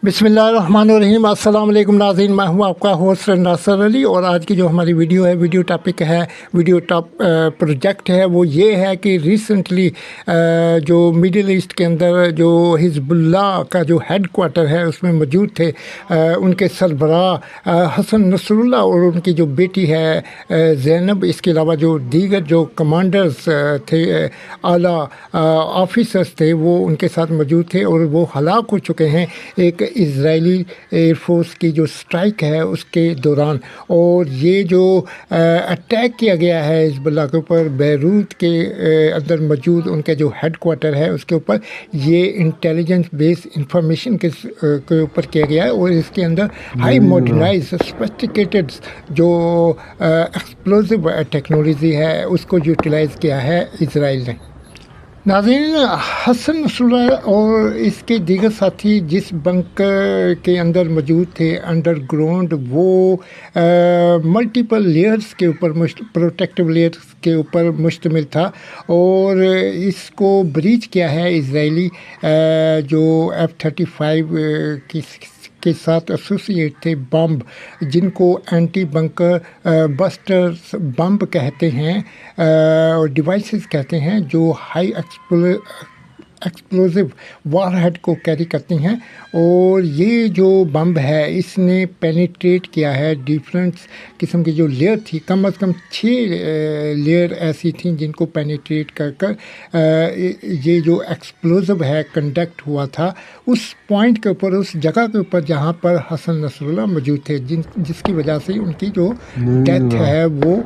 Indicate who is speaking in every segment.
Speaker 1: बिस्मिल्लाहिर्रहमानिर्रहीम। अस्सलाम वालेकुम नाज़रीन, मैं हूं आपका होस्ट नासर अली और आज की जो हमारी वीडियो है, वीडियो टॉपिक है, वीडियो टॉप प्रोजेक्ट है वो ये है कि रिसेंटली जो मिडिल ईस्ट के अंदर जो हिज़्बुल्लाह का जो हेड क्वार्टर है उसमें मौजूद थे उनके सरबराह हसन नसरुल्लाह और उनकी जो बेटी है ज़ैनब, इसके अलावा जो दीगर जो कमांडर्स थे, आला ऑफिसर्स थे, वो उनके साथ मौजूद थे और वो हलाक हो चुके हैं एक इजरायली एयरफोर्स की जो स्ट्राइक है उसके दौरान। और ये जो अटैक किया गया है हिज़्बुल्लाह के ऊपर बैरूत के अंदर मौजूद उनका जो हेड क्वार्टर है उसके ऊपर, ये इंटेलिजेंस बेस्ड इंफॉर्मेशन के ऊपर किया गया है और इसके अंदर हाई मॉडर्नाइज सोफिस्टिकेटेड जो एक्सप्लोसिव टेक्नोलॉजी है उसको यूटिलाइज़ किया है इजराइल ने। नाज़रीन, हसन नसरुल्लाह और इसके दीगर साथी जिस बंकर के अंदर मौजूद थे अंडरग्राउंड, वो मल्टीपल लेयर्स के ऊपर प्रोटेक्टिव लेयर्स के ऊपर मुश्तमिल था और इसको ब्रीच किया है इजरायली जो F-35 के साथ एसोसिएट थे बम्ब, जिनको एंटी बंकर बस्टर्स बम्ब कहते हैं और डिवाइसेस कहते हैं, जो हाई एक्सप्लोसिव वारहेड को कैरी करती हैं। और ये जो बम्ब है इसने पेनिट्रेट किया है डिफरेंट किस्म की जो लेयर थी, कम अज़ कम 6 लेयर ऐसी थी जिनको पेनिट्रेट कर कर ये जो एक्सप्लोसिव है कंडक्ट हुआ था उस पॉइंट के ऊपर, उस जगह के ऊपर जहाँ पर हसन नसरुल्लाह मौजूद थे, जिसकी वजह से उनकी जो डेथ है वो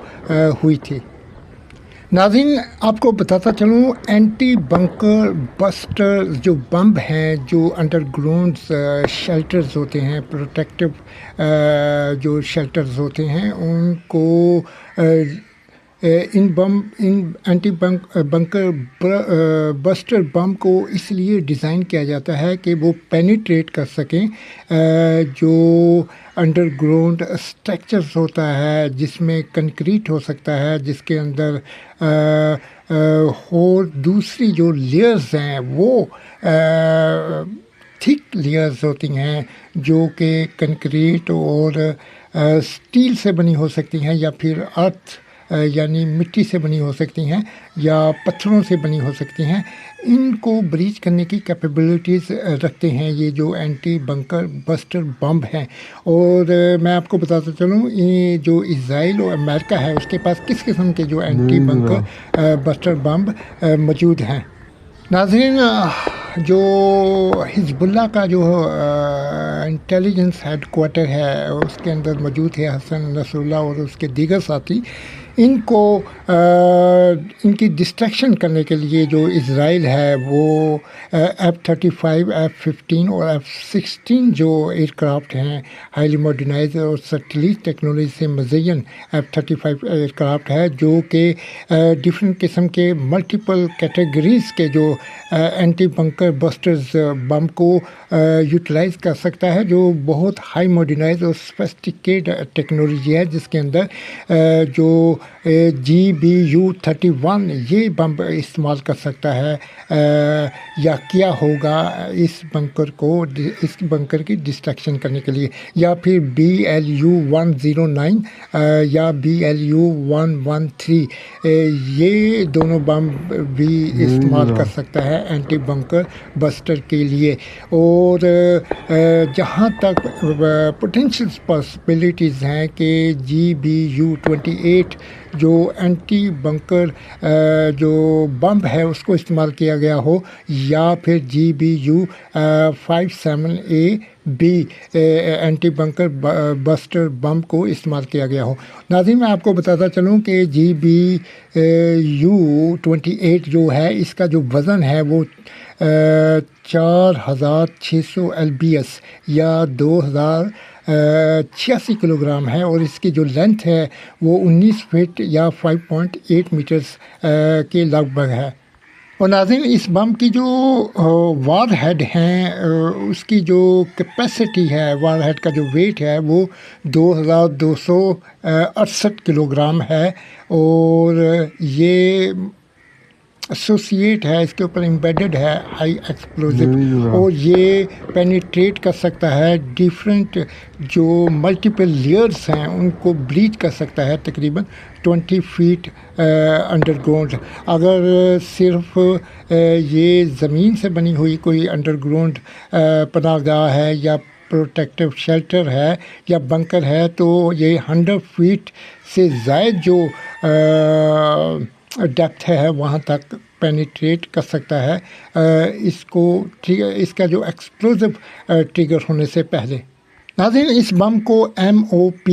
Speaker 1: हुई थी। नाज़रीन, आपको बताता चलूँ, एंटी बंकर बस्टर जो बम्ब हैं, जो अंडरग्राउंड शेल्टर्स होते हैं, प्रोटेक्टिव जो शेल्टर्स होते हैं, उनको इन एंटी बंकर बस्टर बम को इसलिए डिज़ाइन किया जाता है कि वो पेनिट्रेट कर सकें जो अंडरग्राउंड स्ट्रक्चर्स होता है, जिसमें कंक्रीट हो सकता है, जिसके अंदर और दूसरी जो लेयर्स हैं वो थिक लेयर्स होती हैं जो कि कंक्रीट और स्टील से बनी हो सकती हैं या फिर अर्थ यानी मिट्टी से बनी हो सकती हैं या पत्थरों से बनी हो सकती हैं। इनको ब्रीच करने की कैपेबिलिटीज़ रखते हैं ये जो एंटी बंकर बस्टर बम्ब हैं। और मैं आपको बताता चलूँ, ये जो इज़राइल और अमेरिका है उसके पास किस किस्म के जो एंटी बंकर बस्टर बम्ब मौजूद हैं। नाज़रीन, जो हिज़्बुल्लाह का जो इंटेलिजेंस हेड क्वार्टर है उसके अंदर मौजूद है हसन नसरुल्लाह और उसके दीगर साथी, इनको इनकी डिस्ट्रैक्शन करने के लिए जो इज़राइल है वो F-35, F-15 और F-16 जो एयरक्राफ्ट हैं, हाईली मॉडर्नाइज्ड और सैटेलाइट टेक्नोलॉजी से मज़यन F-35 एयरक्राफ्ट है, जो कि डिफरेंट किस्म के मल्टीपल कैटेगरीज़ के जो एंटी बंकर बस्टर्स बम को यूटिलाइज़ कर सकता है, जो बहुत हाई मॉडर्नाइज्ड और सोफिस्टिकेटेड टेक्नोलॉजी है, जिसके अंदर जो GBU-31 ये बम इस्तेमाल कर सकता है या किया होगा इस बंकर की डिस्ट्रक्शन करने के लिए, या फिर BLU-109 या BLU-113 ये दोनों बम भी इस्तेमाल कर सकता है एंटी बंकर बस्टर के लिए। और जहाँ तक पोटेंशियल पॉसिबिलिटीज़ हैं कि GBU-28 जो एंटी बंकर जो बम है उसको इस्तेमाल किया गया हो, या फिर GBU-57AB anti bunker buster bomb को इस्तेमाल किया गया हो। नाज़रीन, मैं आपको बताता चलूँ कि GBU-28 जो है इसका जो वज़न है वो 4600 LBS या 2086 किलोग्राम है और इसकी जो लेंथ है वो 19 फीट या 5.8 मीटर्स के लगभग है। और नाज़रीन, इस बम की जो वार हेड हैं उसकी जो कैपेसिटी है, वार हेड का जो वेट है वो 2268 किलोग्राम है और ये ایسوسیٹ ہے، اس کے اوپر امبیڈڈ ہے ہائی ایکسپلوزو، اور یہ پینیٹریٹ کر سکتا ہے ڈیفرنٹ جو ملٹیپل لیئرس ہیں ان کو بریچ کر سکتا ہے تقریباً 20 فیٹ انڈر گراؤنڈ. اگر صرف یہ زمین سے بنی ہوئی کوئی انڈر گراؤنڈ پناہ گاہ ہے یا پروٹیکٹیو شیلٹر ہے یا بنکر ہے تو یہ 100 فیٹ سے زائد جو ڈیپتھ ہے وہاں تک پینیٹریٹ کر سکتا ہے اس کو، اس کا جو ایکسپلوزو ٹریگر ہونے سے پہلے. ناظرین، اس بم کو MOP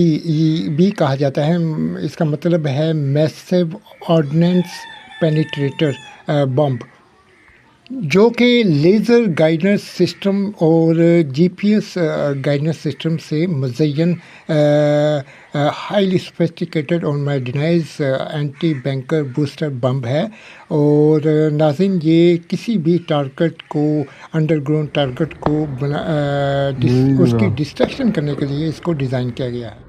Speaker 1: بھی کہا جاتا ہے. اس کا مطلب ہے میسو آرڈننس پینیٹریٹر بم، جو کہ لیزر گائیڈنس سسٹم اور GPS گائیڈنس سسٹم سے مزین ہائیلی سوفسٹیکیٹڈ اور ماڈرنائز اینٹی بنکر بوسٹر بم ہے. اور ناظرین، یہ کسی بھی ٹارگٹ کو، انڈر گراؤنڈ ٹارگٹ کو اس کی ڈسٹریکشن کرنے کے لیے اس کو ڈیزائن کیا گیا ہے.